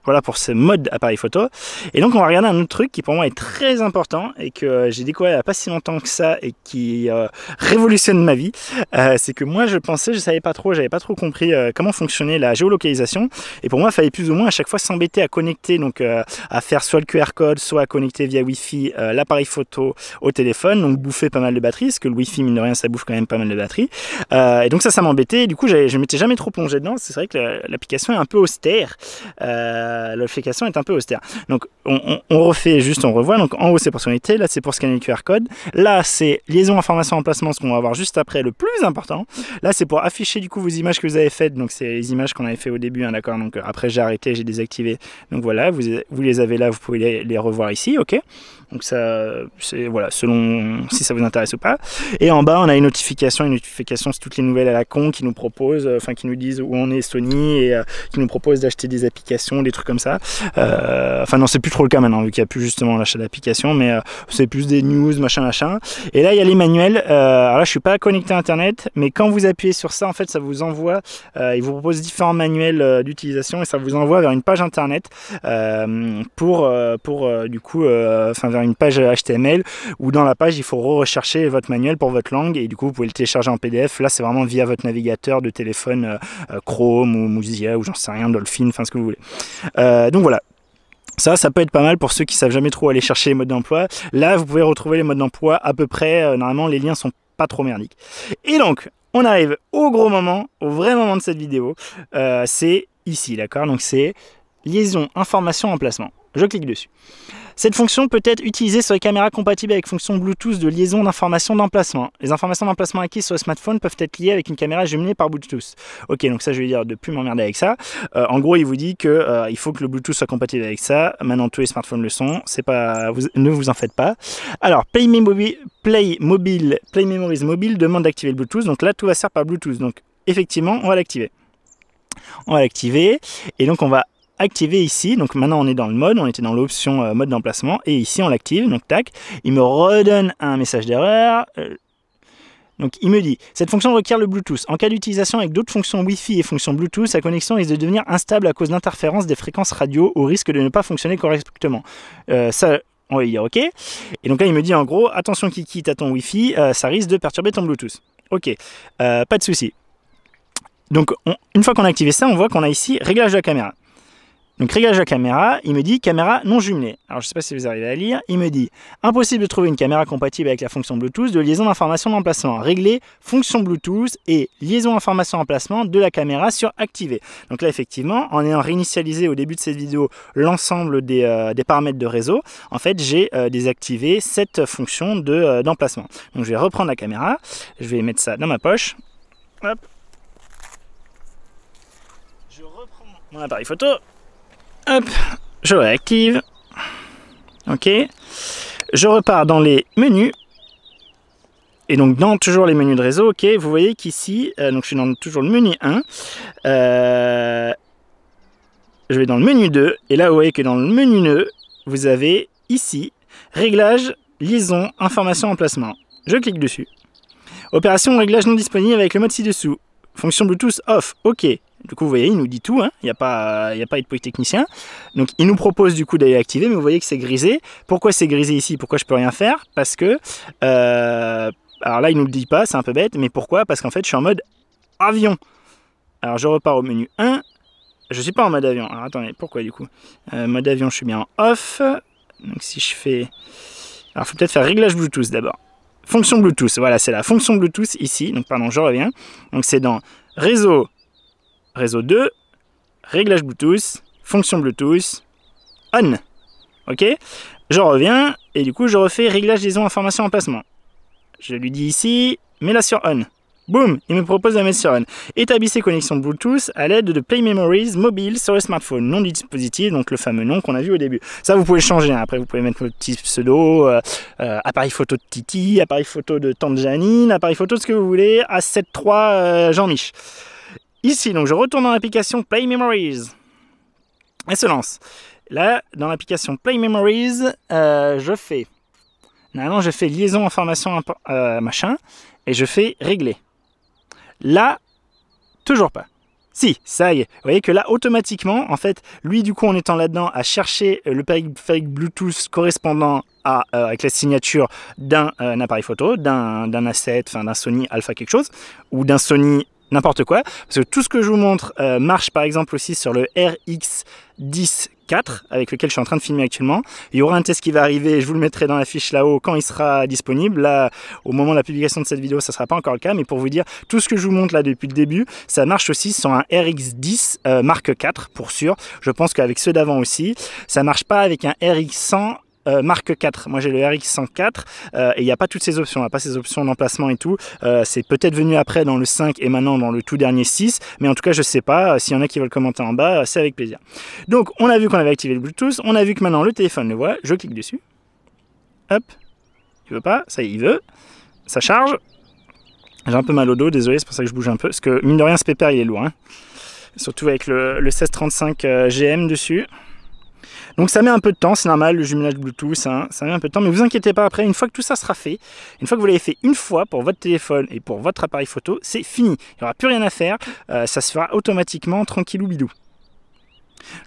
Voilà pour ce mode appareil photo. Et donc on va regarder un autre truc qui pour moi est très important et que j'ai découvert il n'y a pas si longtemps que ça et qui révolutionne ma vie. C'est que moi je savais pas trop, j'avais pas trop compris comment fonctionnait la géolocalisation. Et pour moi il fallait plus ou moins à chaque fois s'embêter à connecter, donc à faire soit le QR code, soit à connecter via Wi-Fi l'appareil photo au téléphone, donc bouffer pas mal de batterie, parce que le Wi-Fi mine de rien ça bouffe quand même pas mal de batterie. Et donc ça m'embêtait. Et du coup je m'étais jamais trop plongé dedans. C'est vrai que l'application est un peu austère. L'application est un peu austère. Donc on refait juste, on revoit. Donc en haut c'est pour connecter, là c'est pour scanner le QR code. Là c'est liaison information emplacement, ce qu'on va voir juste après, le plus important. Là c'est pour afficher du coup vos images que vous avez faites. Donc c'est les images qu'on avait fait au début, hein, d'accord. Donc après j'ai arrêté, j'ai désactivé. Donc voilà, vous les avez là, vous pouvez les revoir ici, ok. Donc ça, c'est voilà, selon si ça vous intéresse ou pas. Et en bas, on a une notification c'est toutes les nouvelles à la con qui nous proposent, enfin qui nous disent où on est Sony et qui nous proposent d'acheter des applications, des trucs comme ça. Enfin non, c'est plus trop le cas maintenant vu qu'il n'y a plus justement l'achat d'applications, mais c'est plus des news, machin. Et là, il y a les manuels. Alors là, je suis pas connecté à Internet, mais quand vous appuyez sur ça, en fait, ça vous envoie, il vous propose différents manuels d'utilisation et ça vous envoie vers une page Internet pour du coup, enfin vers une page HTML où dans la page il faut rechercher votre manuel pour votre langue et du coup vous pouvez le télécharger en PDF. Là c'est vraiment via votre navigateur de téléphone Chrome ou Mozilla ou j'en sais rien, Dolphin, enfin ce que vous voulez. Donc voilà. Ça peut être pas mal pour ceux qui savent jamais trop aller chercher les modes d'emploi. Là vous pouvez retrouver les modes d'emploi à peu près, normalement les liens sont pas trop merdiques. Et donc on arrive au gros moment, au vrai moment de cette vidéo, c'est ici, d'accord. Donc c'est liaison, information, emplacement. Je clique dessus. Cette fonction peut être utilisée sur les caméras compatibles avec fonction Bluetooth de liaison d'informations d'emplacement. Les informations d'emplacement acquises sur le smartphone peuvent être liées avec une caméra jumelée par Bluetooth. Ok, donc ça je vais dire de plus m'emmerder avec ça. En gros, il vous dit que il faut que le Bluetooth soit compatible avec ça. Maintenant, tous les smartphones le sont. C'est pas, ne vous en faites pas. Alors, Play Memories Mobile demande d'activer le Bluetooth. Donc là, tout va se faire par Bluetooth. Donc effectivement, on va l'activer. Et donc on va activer ici. Donc maintenant on est dans le mode, on était dans l'option mode d'emplacement et ici on l'active. Donc tac, il me redonne un message d'erreur. Donc il me dit, cette fonction requiert le Bluetooth. En cas d'utilisation avec d'autres fonctions Wi-Fi et fonctions Bluetooth, sa connexion risque de devenir instable à cause d'interférences des fréquences radio au risque de ne pas fonctionner correctement. Ça, on va dire ok. Et donc là il me dit en gros, attention Kiki, t'as ton Wi-Fi, ça risque de perturber ton Bluetooth. Ok, pas de souci. Donc une fois qu'on a activé ça, on voit qu'on a ici réglage de la caméra. Donc réglage de la caméra, il me dit caméra non jumelée. Alors je ne sais pas si vous arrivez à lire, il me dit impossible de trouver une caméra compatible avec la fonction Bluetooth de liaison d'information d'emplacement. Régler fonction Bluetooth et liaison information d'emplacement de la caméra sur activé. Donc là effectivement, en ayant réinitialisé au début de cette vidéo l'ensemble des paramètres de réseau, en fait j'ai désactivé cette fonction d'emplacement. Donc je vais reprendre la caméra, je vais mettre ça dans ma poche. Hop. Je reprends mon appareil photo. Hop, je réactive. Ok. Je repars dans les menus. Et donc dans toujours les menus de réseau, ok, vous voyez qu'ici, donc je suis dans toujours le menu 1. Je vais dans le menu 2. Et là vous voyez que dans le menu 2, vous avez ici, réglage, liaison, information, emplacement. Je clique dessus. Opération réglage non disponible avec le mode ci-dessous. Fonction Bluetooth off, ok. Du coup, vous voyez, il nous dit tout, hein. Il n'y a pas de polytechnicien. Donc, il nous propose du coup d'aller l'activer, mais vous voyez que c'est grisé. Pourquoi c'est grisé ici? Pourquoi je peux rien faire? Parce que, alors là, il nous le dit pas, c'est un peu bête, mais pourquoi? Parce qu'en fait, je suis en mode avion. Alors, je repars au menu 1. Je suis pas en mode avion. Alors, attendez, pourquoi du coup? Mode avion, je suis bien en off. Donc, si je fais... Alors, il faut peut-être faire réglage Bluetooth d'abord. Fonction Bluetooth, voilà, c'est la fonction Bluetooth ici. Donc, pardon, je reviens. Donc, c'est dans réseau... Réseau 2, réglage Bluetooth, fonction Bluetooth, on. Ok, je reviens et du coup je refais réglage liaison information emplacement. Je lui dis ici, mets-la sur on. Boum, il me propose de la mettre sur on. Établissez connexion Bluetooth à l'aide de Play Memories mobile sur le smartphone. Nom du dispositif, donc le fameux nom qu'on a vu au début. Ça vous pouvez le changer, hein. Après vous pouvez mettre votre petit pseudo, appareil photo de Titi, appareil photo de Tante Janine, appareil photo de ce que vous voulez, A73 Jean-Mich. Ici, donc je retourne dans l'application Play Memories. Elle se lance. Là, dans l'application Play Memories, je fais liaison, information, machin, et je fais régler. Là, toujours pas. Si, ça y est. Vous voyez que là, automatiquement, en fait, lui, du coup, en étant là-dedans, a cherché le périphérique Bluetooth correspondant avec la signature d'un appareil photo, d'un A7, enfin d'un Sony Alpha quelque chose, ou d'un Sony n'importe quoi. Parce que tout ce que je vous montre marche par exemple aussi sur le RX10 IV avec lequel je suis en train de filmer actuellement. Il y aura un test qui va arriver, je vous le mettrai dans la fiche là-haut quand il sera disponible. Là, au moment de la publication de cette vidéo, ça ne sera pas encore le cas, mais pour vous dire, tout ce que je vous montre là depuis le début, ça marche aussi sur un RX10 Mark IV pour sûr. Je pense qu'avec ceux d'avant aussi, ça ne marche pas avec un RX100 Mark IV. Moi j'ai le RX104 et il n'y a pas toutes ces options, il n'y a pas ces options d'emplacement et tout. C'est peut-être venu après dans le 5 et maintenant dans le tout dernier 6, mais en tout cas je sais pas. S'il y en a qui veulent commenter en bas, c'est avec plaisir. Donc on a vu qu'on avait activé le Bluetooth, on a vu que maintenant le téléphone le voit, je clique dessus. Hop, il veut pas, ça y est, il veut. Ça charge. J'ai un peu mal au dos, désolé, c'est pour ça que je bouge un peu, parce que mine de rien ce pépère il est lourd, hein. Surtout avec le 1635 GM dessus. Donc ça met un peu de temps, c'est normal, le jumelage Bluetooth, hein, ça met un peu de temps, mais vous inquiétez pas, après, une fois que tout ça sera fait, une fois que vous l'avez fait une fois pour votre téléphone et pour votre appareil photo, c'est fini. Il n'y aura plus rien à faire, ça se fera automatiquement, tranquillou bidou.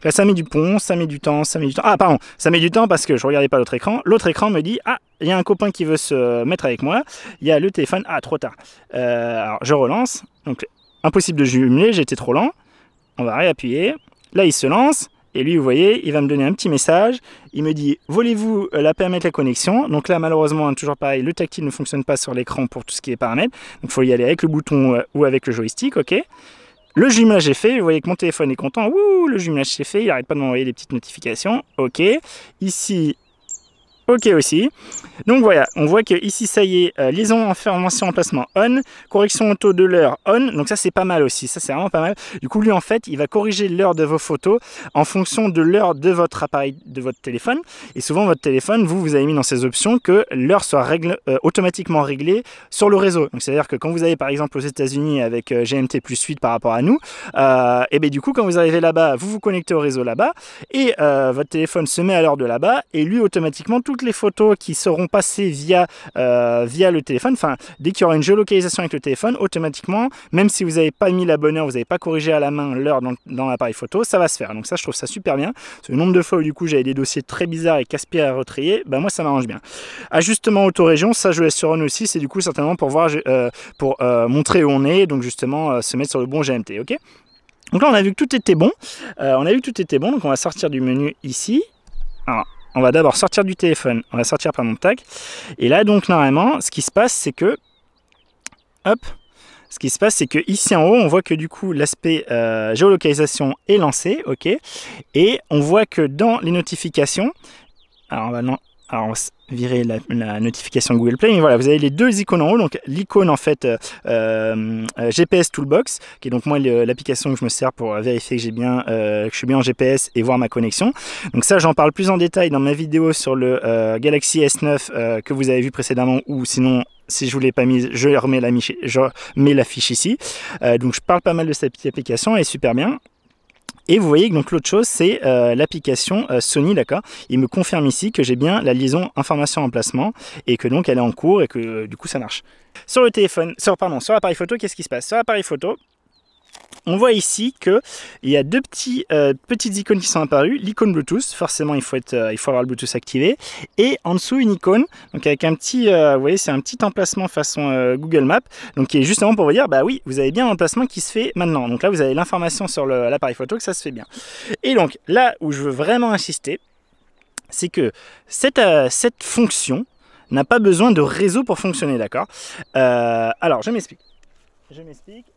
Là, ça met du pont, ça met du temps, ça met du temps. Ah, pardon, ça met du temps parce que je ne regardais pas l'autre écran. L'autre écran me dit, ah, il y a un copain qui veut se mettre avec moi, il y a le téléphone, ah, trop tard. Alors, je relance, donc impossible de jumeler, j'étais trop lent. On va réappuyer, là, il se lance. Et lui, vous voyez, il va me donner un petit message. Il me dit, voulez-vous la permettre la connexion? Donc là, malheureusement, toujours pareil, le tactile ne fonctionne pas sur l'écran pour tout ce qui est paramètres. Donc il faut y aller avec le bouton ou avec le joystick, ok. Le jumelage est fait, vous voyez que mon téléphone est content. Ouh, le jumelage est fait, il n'arrête pas de m'envoyer des petites notifications. Ok. Ici, ok aussi. Donc voilà, on voit que ici ça y est, liaison information emplacement on, correction auto de l'heure on, donc ça c'est pas mal aussi, ça c'est vraiment pas mal. Du coup lui en fait il va corriger l'heure de vos photos en fonction de l'heure de votre appareil, de votre téléphone, et souvent votre téléphone, vous avez mis dans ces options que l'heure soit automatiquement réglée sur le réseau. Donc c'est à dire que quand vous allez par exemple aux États-Unis avec GMT plus 8 par rapport à nous, et bien du coup quand vous arrivez là-bas, vous vous connectez au réseau là-bas, et votre téléphone se met à l'heure de là-bas, et lui automatiquement toutes les photos qui seront passées via le téléphone, enfin dès qu'il y aura une géolocalisation avec le téléphone, automatiquement, même si vous n'avez pas mis la bonne heure, vous n'avez pas corrigé à la main l'heure dans l'appareil photo, ça va se faire. Donc ça je trouve ça super bien. C'est le nombre de fois où du coup j'avais des dossiers très bizarres et casse-pieds à retrier, ben moi ça m'arrange bien. Ajustement auto-région, ça je laisse sur on aussi, c'est du coup certainement pour voir, pour montrer où on est, donc justement se mettre sur le bon GMT, ok. Donc là on a vu que tout était bon, donc on va sortir du menu ici. Alors, on va d'abord sortir du téléphone, on va sortir par mon tac. Et là, donc, normalement, ce qui se passe, c'est que, hop, ce qui se passe, c'est que ici en haut, on voit que du coup, l'aspect géolocalisation est lancé, ok. Et on voit que dans les notifications, alors on va virer la notification Google Play, mais voilà, vous avez les deux icônes en haut, donc l'icône en fait GPS Toolbox, qui est donc moi l'application que je me sers pour vérifier que je suis bien en GPS et voir ma connexion. Donc ça j'en parle plus en détail dans ma vidéo sur le Galaxy S9 que vous avez vu précédemment, ou sinon si je ne vous l'ai pas mise, je mets la fiche ici. Donc je parle pas mal de cette petite application, elle est super bien. Et vous voyez que donc l'autre chose, c'est l'application Sony, d'accord. Il me confirme ici que j'ai bien la liaison information emplacement et que donc elle est en cours et que du coup ça marche. Sur le téléphone, sur l'appareil photo, qu'est-ce qui se passe? Sur l'appareil photo, on voit ici qu'il y a deux petites icônes qui sont apparues. L'icône Bluetooth, forcément il faut avoir le Bluetooth activé. Et en dessous une icône, donc avec un petit, vous voyez, c'est un petit emplacement façon Google Maps. Donc qui est justement pour vous dire, bah oui, vous avez bien l'emplacement qui se fait maintenant. Donc là vous avez l'information sur l'appareil photo que ça se fait bien. Et donc là où je veux vraiment insister, c'est que cette fonction n'a pas besoin de réseau pour fonctionner, d'accord. Alors je m'explique.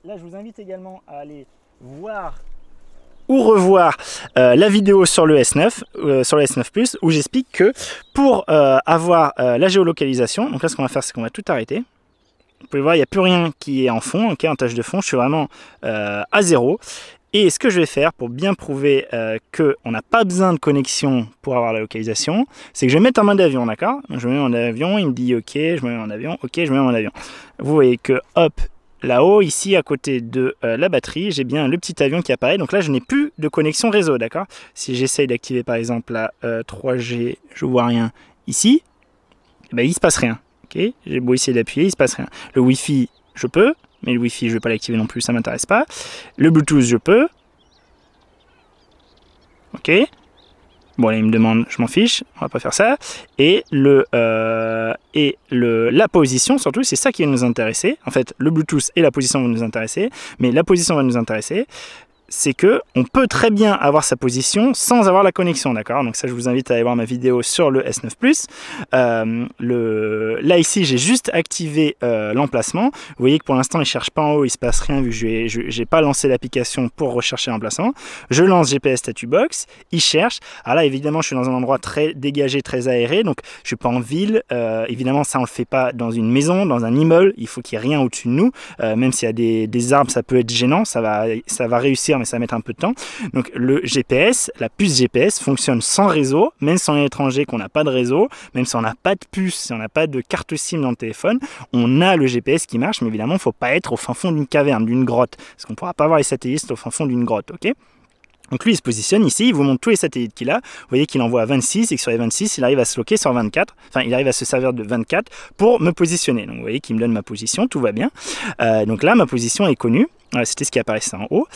Là, je vous invite également à aller voir ou revoir la vidéo sur le S9, sur le S9 Plus, où j'explique que pour avoir la géolocalisation, donc là, ce qu'on va faire, c'est qu'on va tout arrêter. Vous pouvez voir, il n'y a plus rien qui est en fond, okay, en tâche de fond. Je suis vraiment à 0. Et ce que je vais faire pour bien prouver qu'on n'a pas besoin de connexion pour avoir la localisation, c'est que je vais mettre en mode avion, d'accord. Je me mets en avion, il me dit OK, je me mets en avion, OK, je me mets en avion. Vous voyez que, hop, là-haut, ici, à côté de la batterie, j'ai bien le petit avion qui apparaît. Donc là, je n'ai plus de connexion réseau, d'accord. Si j'essaye d'activer, par exemple, la 3G, je vois rien ici, eh ben, il ne se passe rien. Okay, j'ai beau essayer d'appuyer, il ne se passe rien. Le Wi-Fi, je peux. Mais le Wi-Fi, je ne vais pas l'activer non plus, ça ne m'intéresse pas. Le Bluetooth, je peux. Ok. Bon, là, il me demande, je m'en fiche, on va pas faire ça. Et la position, surtout, c'est ça qui va nous intéresser. En fait, le Bluetooth et la position vont nous intéresser, mais la position va nous intéresser. C'est que on peut très bien avoir sa position sans avoir la connexion, d'accord? Donc ça, je vous invite à aller voir ma vidéo sur le S9 Plus. Là ici, j'ai juste activé l'emplacement. Vous voyez que pour l'instant, il ne cherche pas en haut, il ne se passe rien vu que je n'ai pas lancé l'application pour rechercher l'emplacement. Je lance GPS Statue Box, il cherche. Alors là, évidemment, je suis dans un endroit très dégagé, très aéré, donc je ne suis pas en ville. Évidemment, ça, on ne le fait pas dans une maison, dans un immeuble. Il faut qu'il n'y ait rien au-dessus de nous. Même s'il y a des arbres, ça peut être gênant, ça va réussir, mais ça va mettre un peu de temps. Donc le GPS, la puce GPS fonctionne sans réseau, même si on est étranger, qu'on n'a pas de réseau, même si on n'a pas de puce, si on n'a pas de carte SIM dans le téléphone, on a le GPS qui marche, mais évidemment, il ne faut pas être au fin fond d'une caverne, d'une grotte, parce qu'on ne pourra pas voir les satellites au fin fond d'une grotte, ok? Donc lui, il se positionne ici, il vous montre tous les satellites qu'il a. Vous voyez qu'il envoie à 26 et que sur les 26, il arrive à se loquer sur 24. Enfin, il arrive à se servir de 24 pour me positionner. Donc vous voyez qu'il me donne ma position, tout va bien. Donc là, ma position est connue. C'était ce qui apparaissait en haut.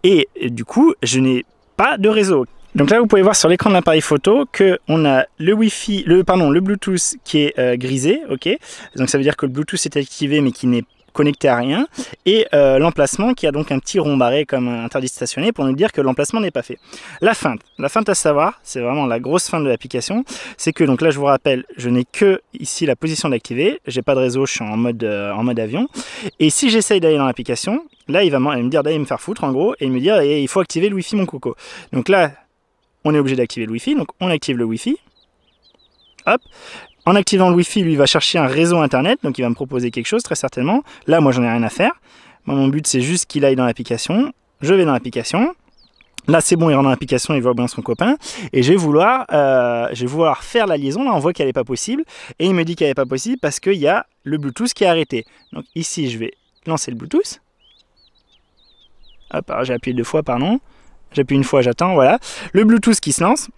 Et du coup, je n'ai pas de réseau. Donc là, vous pouvez voir sur l'écran de l'appareil photo qu'on a le Wi-Fi, le Bluetooth qui est grisé, ok. Donc ça veut dire que le Bluetooth est activé mais qui n'est connecté à rien, et l'emplacement qui a donc un petit rond barré comme interdit de stationner pour nous dire que l'emplacement n'est pas fait. La feinte à savoir, c'est vraiment la grosse feinte de l'application, c'est que donc là je vous rappelle, je n'ai que ici la position d'activer, j'ai pas de réseau, je suis en mode avion, et si j'essaye d'aller dans l'application, là il va me dire d'aller me faire foutre en gros, et me dire il faut activer le Wi-Fi mon coco. Donc là on est obligé d'activer le Wi-Fi, donc on active le Wi-Fi, hop. En activant le Wi-Fi, lui, il va chercher un réseau Internet, donc il va me proposer quelque chose, très certainement. Là, moi, j'en ai rien à faire. Moi, mon but, c'est juste qu'il aille dans l'application. Je vais dans l'application. Là, c'est bon, il rentre dans l'application, il voit bien son copain. Et je vais vouloir faire la liaison. Là, on voit qu'elle n'est pas possible. Et il me dit qu'elle n'est pas possible parce qu'il y a le Bluetooth qui est arrêté. Donc ici, je vais lancer le Bluetooth. Hop, alors j'ai appuyé 2 fois, pardon. J'appuie une fois, j'attends, voilà. Le Bluetooth qui se lance.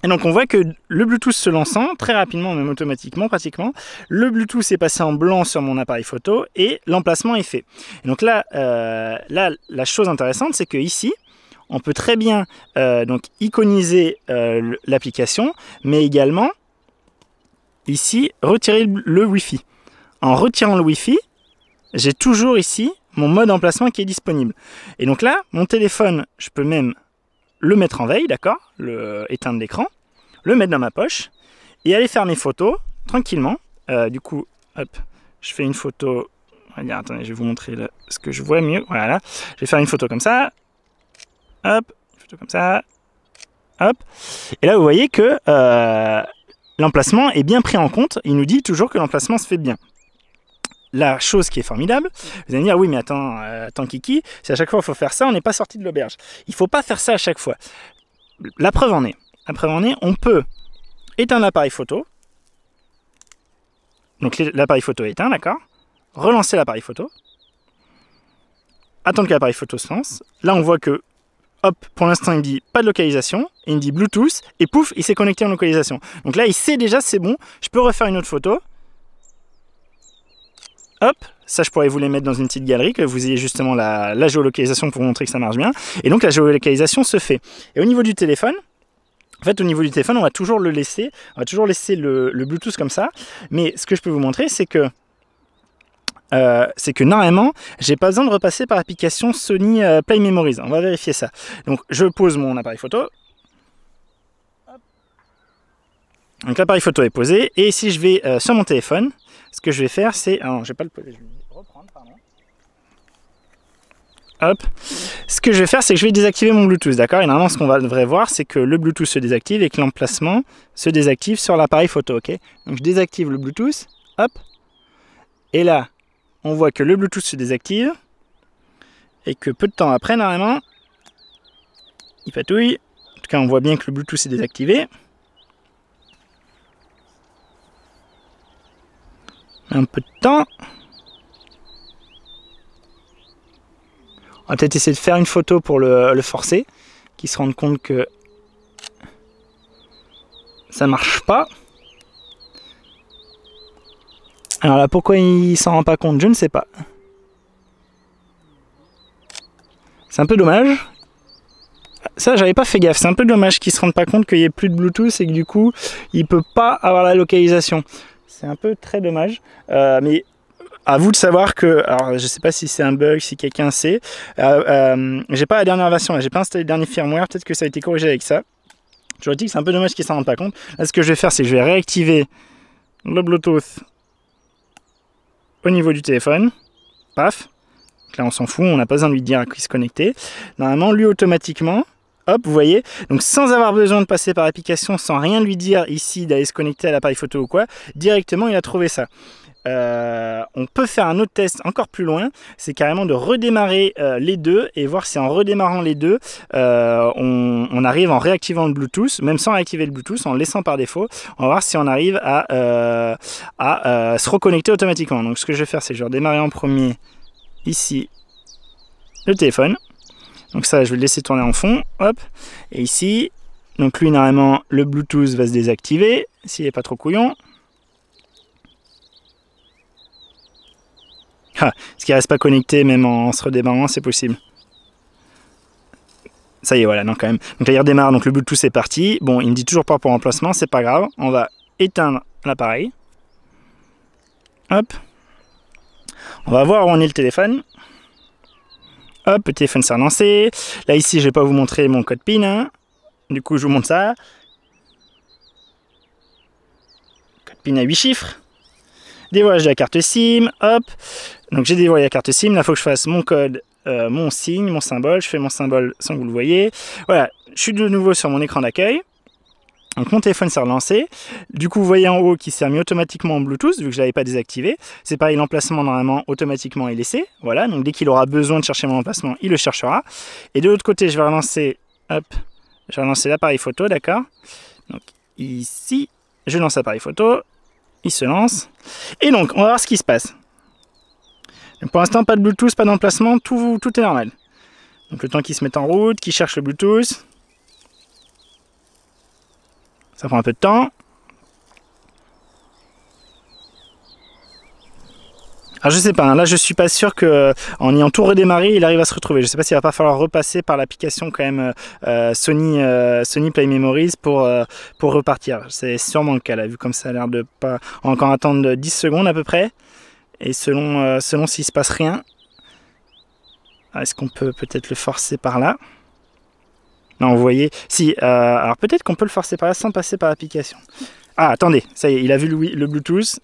Et donc on voit que le Bluetooth se lançant très rapidement, même automatiquement pratiquement, le Bluetooth est passé en blanc sur mon appareil photo et l'emplacement est fait. Et donc là, la chose intéressante, c'est que ici, on peut très bien donc iconiser l'application, mais également ici retirer le Wi-Fi. En retirant le Wi-Fi, j'ai toujours ici mon mode emplacement qui est disponible. Et donc là, mon téléphone, je peux même le mettre en veille, d'accord, éteindre l'écran, le mettre dans ma poche et aller faire mes photos tranquillement. Du coup, hop, je fais une photo. Regarde, attendez, je vais vous montrer là, ce que je vois mieux. Voilà, je vais faire une photo comme ça. Hop, une photo comme ça. Hop. Et là, vous voyez que l'emplacement est bien pris en compte. Il nous dit toujours que l'emplacement se fait bien. La chose qui est formidable, vous allez me dire, oui mais attends Kiki, si à chaque fois il faut faire ça, on n'est pas sorti de l'auberge. Il ne faut pas faire ça à chaque fois. La preuve en est, on peut éteindre l'appareil photo, donc l'appareil photo est éteint, d'accord, relancer l'appareil photo, attendre que l'appareil photo se lance, là on voit que, hop, pour l'instant il me dit pas de localisation, il me dit Bluetooth, et pouf, il s'est connecté en localisation. Donc là il sait déjà, c'est bon, je peux refaire une autre photo. Hop, ça je pourrais vous les mettre dans une petite galerie, que vous ayez justement la géolocalisation pour vous montrer que ça marche bien. Et donc la géolocalisation se fait. Et au niveau du téléphone, en fait au niveau du téléphone, on va toujours le laisser, le Bluetooth comme ça. Mais ce que je peux vous montrer, c'est que normalement, j'ai pas besoin de repasser par l'application Sony Play Memories. On va vérifier ça. Donc je pose mon appareil photo. Donc l'appareil photo est posé. Et si je vais sur mon téléphone, ce que je vais faire, c'est... Alors, je vais pas le poser, je vais le reprendre, pardon. Hop. Ce que je vais faire, c'est que je vais désactiver mon Bluetooth, d'accord? Et normalement, ce qu'on devrait voir, c'est que le Bluetooth se désactive et que l'emplacement se désactive sur l'appareil photo, ok? Donc, je désactive le Bluetooth, hop. Et là, on voit que le Bluetooth se désactive et que peu de temps après, normalement, il patouille. En tout cas, on voit bien que le Bluetooth est désactivé. Un peu de temps. On va peut-être essayer de faire une photo pour le forcer, qu'il se rende compte que ça marche pas. Alors là, pourquoi il s'en rend pas compte, je ne sais pas. C'est un peu dommage. Ça, j'avais pas fait gaffe. C'est un peu dommage qu'ils se rendent pas compte qu'il n'y ait plus de Bluetooth et que du coup, il peut pas avoir la localisation. C'est un peu très dommage. Mais à vous de savoir que, alors je sais pas si c'est un bug, si quelqu'un sait. J'ai pas la dernière version, j'ai pas installé le dernier firmware. Peut-être que ça a été corrigé avec ça. Je vous dis que c'est un peu dommage qu'ils s'en rendent pas compte. Là, ce que je vais faire, c'est que je vais réactiver le Bluetooth au niveau du téléphone. Paf. Donc là, on s'en fout, on n'a pas besoin de lui dire à qui se connecter. Normalement, lui, automatiquement, hop, vous voyez, donc sans avoir besoin de passer par l'application, sans rien lui dire ici d'aller se connecter à l'appareil photo ou quoi, directement, il a trouvé ça. On peut faire un autre test encore plus loin, c'est carrément de redémarrer les deux et voir si en redémarrant les deux, on arrive en réactivant le Bluetooth, même sans réactiver le Bluetooth, en le laissant par défaut, on va voir si on arrive à se reconnecter automatiquement. Donc ce que je vais faire, c'est que je vais redémarrer en premier ici le téléphone. Donc ça, je vais le laisser tourner en fond, hop, et ici, donc lui, normalement, le Bluetooth va se désactiver, s'il n'est pas trop couillon. Ah, ce qui reste pas connecté, même en se redémarrant, c'est possible. Ça y est, voilà, non, quand même. Donc là, il redémarre, donc le Bluetooth est parti. Bon, il me dit toujours pas pour remplacement, c'est pas grave. On va éteindre l'appareil. Hop. On va voir où on est le téléphone. Hop, le téléphone s'est relancé. Là, ici, je vais pas vous montrer mon code PIN. Hein. Du coup, je vous montre ça. Code PIN à 8 chiffres. Dévoilage de la carte SIM. Hop. Donc, j'ai dévoilé la carte SIM. Là, il faut que je fasse mon code, mon signe, mon symbole. Je fais mon symbole sans que vous le voyez. Voilà, je suis de nouveau sur mon écran d'accueil. Donc mon téléphone s'est relancé, du coup vous voyez en haut qu'il s'est mis automatiquement en Bluetooth vu que je ne l'avais pas désactivé. C'est pareil, l'emplacement normalement automatiquement est laissé, voilà, donc dès qu'il aura besoin de chercher mon emplacement, il le cherchera. Et de l'autre côté je vais relancer, hop, je vais relancer l'appareil photo, d'accord. Donc ici, je lance l'appareil photo, il se lance, et donc on va voir ce qui se passe. Donc, pour l'instant pas de Bluetooth, pas d'emplacement, tout est normal. Donc le temps qu'il se mette en route, qu'il cherche le Bluetooth. Ça prend un peu de temps. Alors je sais pas, hein, là je suis pas sûr que en ayant tout redémarré, il arrive à se retrouver. Je sais pas s'il va pas falloir repasser par l'application quand même Sony Play Memories pour repartir. C'est sûrement le cas là, vu comme ça a l'air de pas encore attendre 10 secondes à peu près. Et selon s'il se passe rien, est-ce qu'on peut peut-être le forcer par là? Non, vous voyez, si, alors peut-être qu'on peut le forcer par là sans passer par l'application. Ah, attendez, ça y est, il a vu le Bluetooth.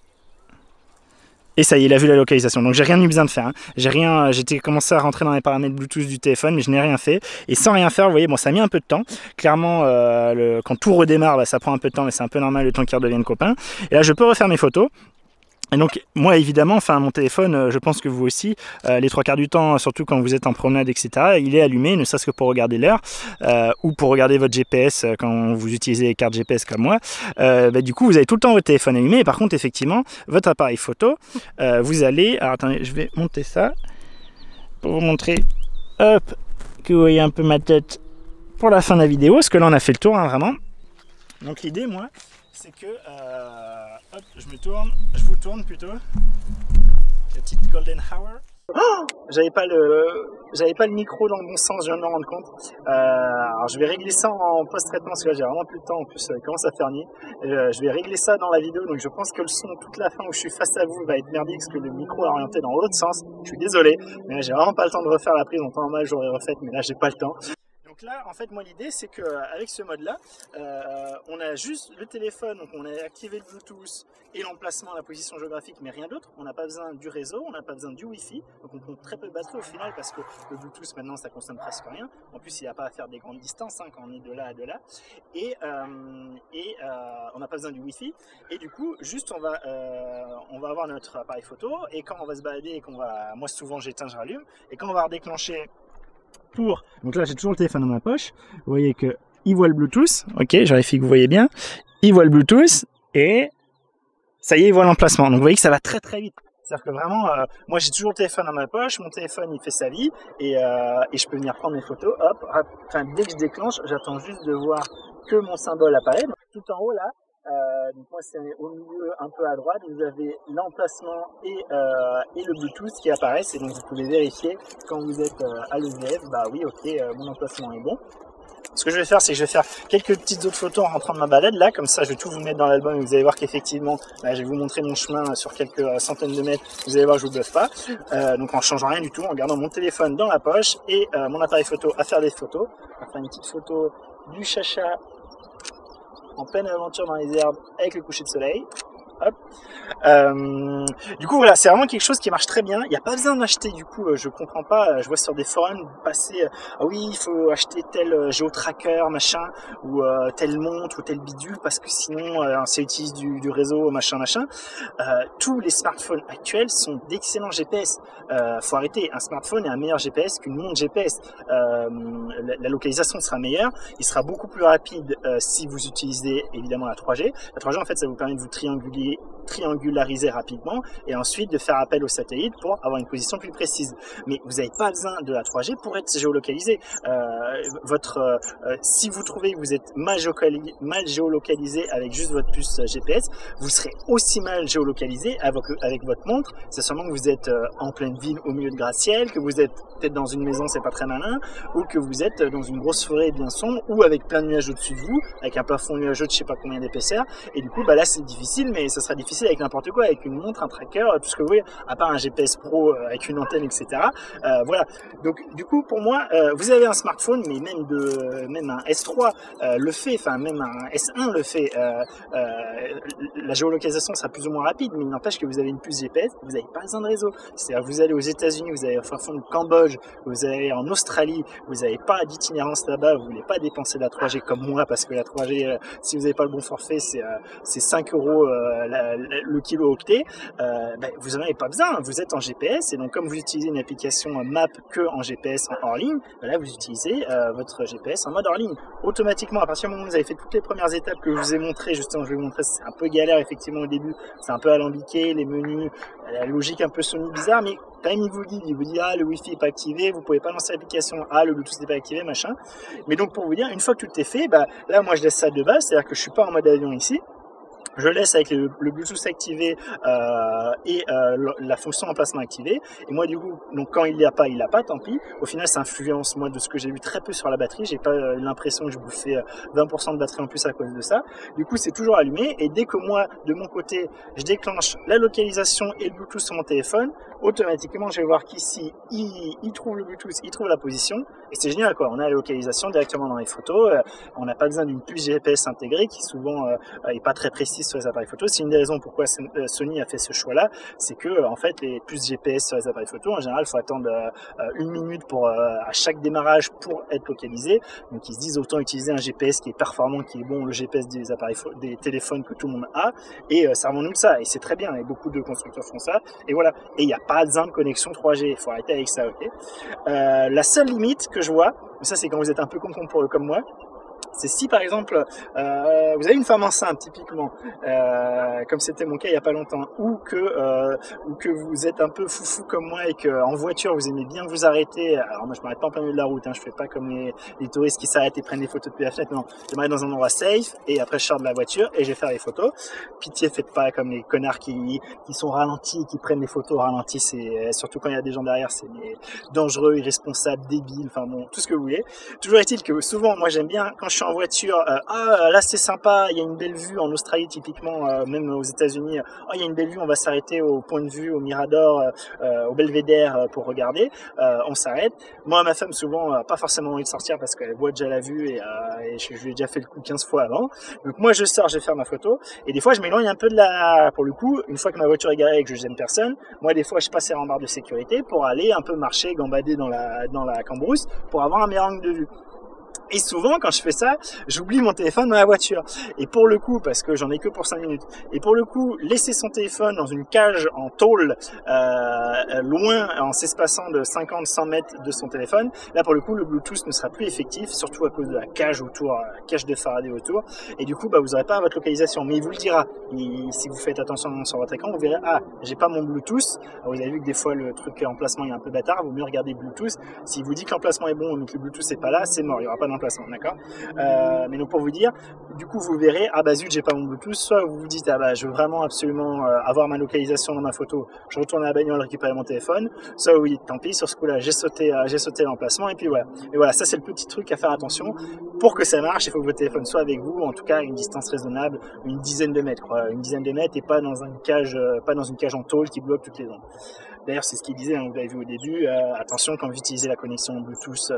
Et ça y est, il a vu la localisation. Donc j'ai rien eu besoin de faire. Hein. J'étais commencé à rentrer dans les paramètres Bluetooth du téléphone, mais je n'ai rien fait. Et sans rien faire, vous voyez, bon, ça a mis un peu de temps. Clairement, quand tout redémarre, bah, ça prend un peu de temps, mais c'est un peu normal le temps qu'ils redeviennent copains. Et là, je peux refaire mes photos. Et donc moi évidemment, enfin mon téléphone, je pense que vous aussi, les 3/4 du temps, surtout quand vous êtes en promenade, etc., il est allumé, ne serait-ce que pour regarder l'heure, ou pour regarder votre GPS quand vous utilisez les cartes GPS comme moi. Du coup, vous avez tout le temps votre téléphone allumé, et par contre, effectivement, votre appareil photo, vous allez... Alors attendez, je vais monter ça, pour vous montrer, hop, que vous voyez un peu ma tête pour la fin de la vidéo, parce que là on a fait le tour, hein, vraiment. Donc l'idée, moi, c'est que... hop, je vous tourne plutôt. La petite Golden Hour. Oh, j'avais pas le micro dans le bon sens, je viens de me rendre compte. Alors je vais régler ça en post-traitement parce que là j'ai vraiment plus de temps, en plus ça commence à faire nuit. Je vais régler ça dans la vidéo, donc je pense que le son toute la fin où je suis face à vous va être merdique parce que le micro est orienté dans l'autre sens. Je suis désolé, mais là j'ai vraiment pas le temps de refaire la prise, en temps normal j'aurais refait, mais là j'ai pas le temps. Donc là, en fait, moi l'idée c'est qu'avec ce mode-là, on a juste le téléphone, donc on a activé le Bluetooth et l'emplacement, la position géographique, mais rien d'autre. On n'a pas besoin du réseau, on n'a pas besoin du Wi-Fi, donc on compte très peu de batterie au final parce que le Bluetooth maintenant ça consomme presque rien. En plus, il n'y a pas à faire des grandes distances hein, quand on est de là à de là. Et on n'a pas besoin du Wi-Fi. Et du coup, juste on va avoir notre appareil photo et quand on va se balader et qu'on va, moi souvent j'éteins, je rallume, et quand on va redéclencher donc là j'ai toujours le téléphone dans ma poche, vous voyez que il voit le Bluetooth, ok, je vérifie que vous voyez bien, il voit le Bluetooth et ça y est, il voit l'emplacement. Donc vous voyez que ça va très très vite, c'est-à-dire que vraiment moi j'ai toujours le téléphone dans ma poche, mon téléphone il fait sa vie et je peux venir prendre mes photos, hop, enfin dès que je déclenche, j'attends juste de voir que mon symbole apparaît. Donc, tout en haut là, Donc moi c'est au milieu un peu à droite, vous avez l'emplacement et le Bluetooth qui apparaissent et donc vous pouvez vérifier quand vous êtes à l'EVF, bah oui ok mon emplacement est bon. Ce que je vais faire, c'est que je vais faire quelques petites autres photos en rentrant de ma balade là, comme ça je vais tout vous mettre dans l'album et vous allez voir qu'effectivement, je vais vous montrer mon chemin sur quelques centaines de mètres, vous allez voir que je vous bluffe pas, donc en changeant rien du tout, en gardant mon téléphone dans la poche et mon appareil photo à faire des photos. On va faire une petite photo du chacha en pleine aventure dans les herbes avec le coucher de soleil. Hop. Du coup voilà, c'est vraiment quelque chose qui marche très bien. Il n'y a pas besoin d'acheter, du coup je comprends pas, je vois sur des forums passer ah oui il faut acheter tel géotracker machin ou telle montre ou tel bidule parce que sinon ça utilise du réseau machin. Tous les smartphones actuels sont d'excellents GPS. Faut arrêter, un smartphone est un meilleur GPS qu'une montre GPS. La localisation sera meilleure, il sera beaucoup plus rapide si vous utilisez évidemment la 3G. La 3G en fait ça vous permet de vous triangulariser rapidement et ensuite de faire appel au satellite pour avoir une position plus précise. Mais vous n'avez pas besoin de la 3G pour être géolocalisé. Si vous trouvez que vous êtes mal géolocalisé avec juste votre puce GPS, vous serez aussi mal géolocalisé avec votre montre. C'est seulement que vous êtes en pleine ville au milieu de gratte-ciel, que vous êtes peut-être dans une maison, c'est pas très malin, ou que vous êtes dans une grosse forêt bien sombre ou avec plein de nuages au-dessus de vous, avec un plafond nuageux de je sais pas combien d'épaisseur. Et du coup, bah là c'est difficile, mais ça sera difficile avec n'importe quoi, avec une montre, un tracker, tout ce que vous voulez, à part un GPS Pro avec une antenne, etc. Voilà. Donc du coup, pour moi, vous avez un smartphone, mais même un S3 le fait, enfin même un S1 le fait. La géolocalisation sera plus ou moins rapide, mais il n'empêche que vous avez une puce GPS, vous n'avez pas besoin de réseau. C'est-à-dire vous allez aux États-Unis, vous allez au fin fond du Cambodge, vous allez en Australie, vous n'avez pas d'itinérance là-bas, vous voulez pas dépenser de la 3G comme moi, parce que la 3G, si vous n'avez pas le bon forfait, c'est 5 euros le kilo-octet. Vous n'en avez pas besoin, vous êtes en GPS, et donc comme vous utilisez une application Map que en GPS en hors ligne, là vous utilisez votre GPS en mode hors ligne. Automatiquement, à partir du moment où vous avez fait toutes les premières étapes que je vous ai montrées, justement je vais vous montrer, c'est un peu galère effectivement au début, c'est un peu alambiqué, les menus, la logique un peu Sony bizarre, mais quand même il vous dit ah le Wi-Fi est pas activé, vous pouvez pas lancer l'application, ah le Bluetooth n'est pas activé, machin. Mais donc pour vous dire, une fois que tout est fait, là moi je laisse ça de base, c'est-à-dire que je suis pas en mode avion ici. Je laisse avec le Bluetooth activé et la fonction emplacement activée. Et moi du coup, donc quand il l'a pas, tant pis. Au final, ça influence moi de ce que j'ai vu très peu sur la batterie. J'ai pas l'impression que je bouffais 20% de batterie en plus à cause de ça. Du coup, c'est toujours allumé. Et dès que moi, de mon côté, je déclenche la localisation et le Bluetooth sur mon téléphone, automatiquement, je vais voir qu'ici, il trouve le Bluetooth, il trouve la position. Et c'est génial quoi. On a la localisation directement dans les photos. On n'a pas besoin d'une puce GPS intégrée qui souvent est pas très précise sur les appareils photo. C'est une des raisons pourquoi Sony a fait ce choix là, c'est que en fait les puces GPS sur les appareils photo en général il faut attendre 1 minute pour à chaque démarrage pour être localisé, donc ils se disent autant utiliser un GPS qui est performant, qui est bon, le GPS des appareils des téléphones que tout le monde a, et servons-nous de ça, et c'est très bien, et beaucoup de constructeurs font ça, et voilà, et il n'y a pas besoin de connexion 3G, il faut arrêter avec ça, ok. La seule limite que je vois, ça c'est quand vous êtes un peu comme moi, c'est si par exemple vous avez une femme enceinte typiquement, comme c'était mon cas il y a pas longtemps, ou que vous êtes un peu foufou comme moi et que en voiture vous aimez bien vous arrêter. Alors moi je m'arrête pas en plein milieu de la route, je fais pas comme les touristes qui s'arrêtent et prennent des photos depuis la fenêtre. Non, je m'arrête dans un endroit safe et après je sors de la voiture et je vais faire les photos. Pitié, faites pas comme les connards qui sont ralentis et qui prennent des photos ralenties. C'est surtout quand il y a des gens derrière, c'est dangereux, irresponsable, débile, enfin bon, tout ce que vous voulez. Toujours est-il que souvent moi j'aime bien quand je suis en voiture, là c'est sympa, il y a une belle vue en Australie typiquement, même aux États-Unis, il y a une belle vue, on va s'arrêter au point de vue, au Mirador, au Belvédère pour regarder, on s'arrête. Moi ma femme souvent pas forcément envie de sortir parce qu'elle voit déjà la vue et je lui ai déjà fait le coup 15 fois avant. Donc moi je sors, je vais faire ma photo et des fois je m'éloigne un peu pour le coup, une fois que ma voiture est garée et que je gêne personne, moi des fois je passe les rambardes de sécurité pour aller un peu marcher, gambader dans la cambrousse pour avoir un meilleur angle de vue. Et souvent, quand je fais ça, j'oublie mon téléphone dans la voiture. Et pour le coup, parce que j'en ai que pour 5 minutes, et pour le coup, laisser son téléphone dans une cage en tôle, loin, en s'espaçant de 50-100 mètres de son téléphone, là pour le coup, le Bluetooth ne sera plus effectif, surtout à cause de la cage autour, cage de Faraday autour. Et du coup, vous n'aurez pas votre localisation. Mais il vous le dira. Si vous faites attention sur votre écran, vous verrez, j'ai pas mon Bluetooth. Alors, vous avez vu que des fois, le truc emplacement est un peu bâtard. Vaut mieux regarder Bluetooth. S'il vous dit que l'emplacement est bon, mais que le Bluetooth n'est pas là, c'est mort. Il n'y aura pas d'emplacement. l'emplacement, d'accord. Mais donc pour vous dire, du coup vous verrez, ah bah zut, j'ai pas mon Bluetooth, soit vous vous dites, ah bah je veux vraiment absolument avoir ma localisation dans ma photo, je retourne à la bagnole récupérer mon téléphone, soit oui, tant pis, sur ce coup-là, j'ai sauté l'emplacement, et puis voilà. Et voilà, ça c'est le petit truc à faire attention. Pour que ça marche, il faut que votre téléphone soit avec vous, en tout cas à une distance raisonnable, une dizaine de mètres, quoi. Une dizaine de mètres, et pas dans une cage en tôle qui bloque toutes les ondes. D'ailleurs, c'est ce qu'il disait, hein, vous l'avez vu au début, attention quand vous utilisez la connexion Bluetooth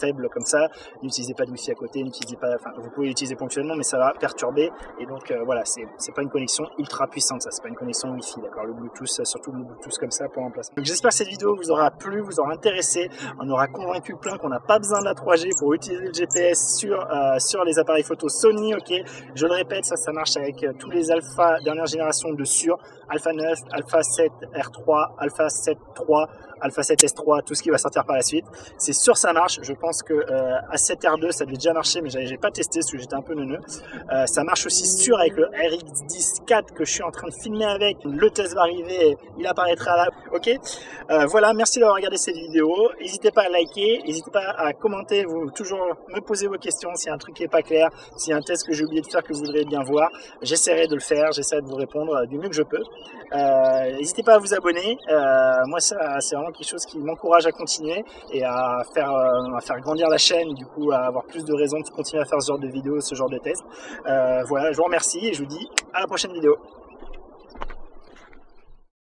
faible comme ça, n'utilisez pas de Wi-Fi à côté, n'utilisez pas, enfin, vous pouvez l'utiliser ponctuellement, mais ça va perturber, et donc voilà, c'est pas une connexion ultra puissante, ça, c'est pas une connexion Wi-Fi, d'accord, le Bluetooth, surtout le Bluetooth comme ça pour remplacer. Donc j'espère que cette vidéo vous aura plu, vous aura intéressé, on aura convaincu plein qu'on n'a pas besoin de la 3G pour utiliser le GPS sur les appareils photo Sony, ok, je le répète, ça marche avec tous les Alpha dernière génération de sur, Alpha 9, Alpha 7 R3, Alpha 7 III, Alpha 7 S3, tout ce qui va sortir par la suite. C'est sûr, ça marche. Je pense que A7R2, ça devait déjà marcher, mais j'ai pas testé parce que j'étais un peu neuneux. Ça marche aussi sûr avec le RX10 4 que je suis en train de filmer avec. Le test va arriver, il apparaîtra là. Ok. Voilà, merci d'avoir regardé cette vidéo. N'hésitez pas à liker, n'hésitez pas à commenter, vous toujours me poser vos questions s'il y a un truc qui est pas clair, s'il y a un test que j'ai oublié de faire que vous voudriez bien voir. J'essaierai de le faire, j'essaierai de vous répondre du mieux que je peux. N'hésitez pas à vous abonner. Moi, ça, c'est vraiment quelque chose qui m'encourage à continuer et à faire grandir la chaîne, et du coup à avoir plus de raisons de continuer à faire ce genre de vidéos, ce genre de tests. Voilà, je vous remercie et je vous dis à la prochaine vidéo.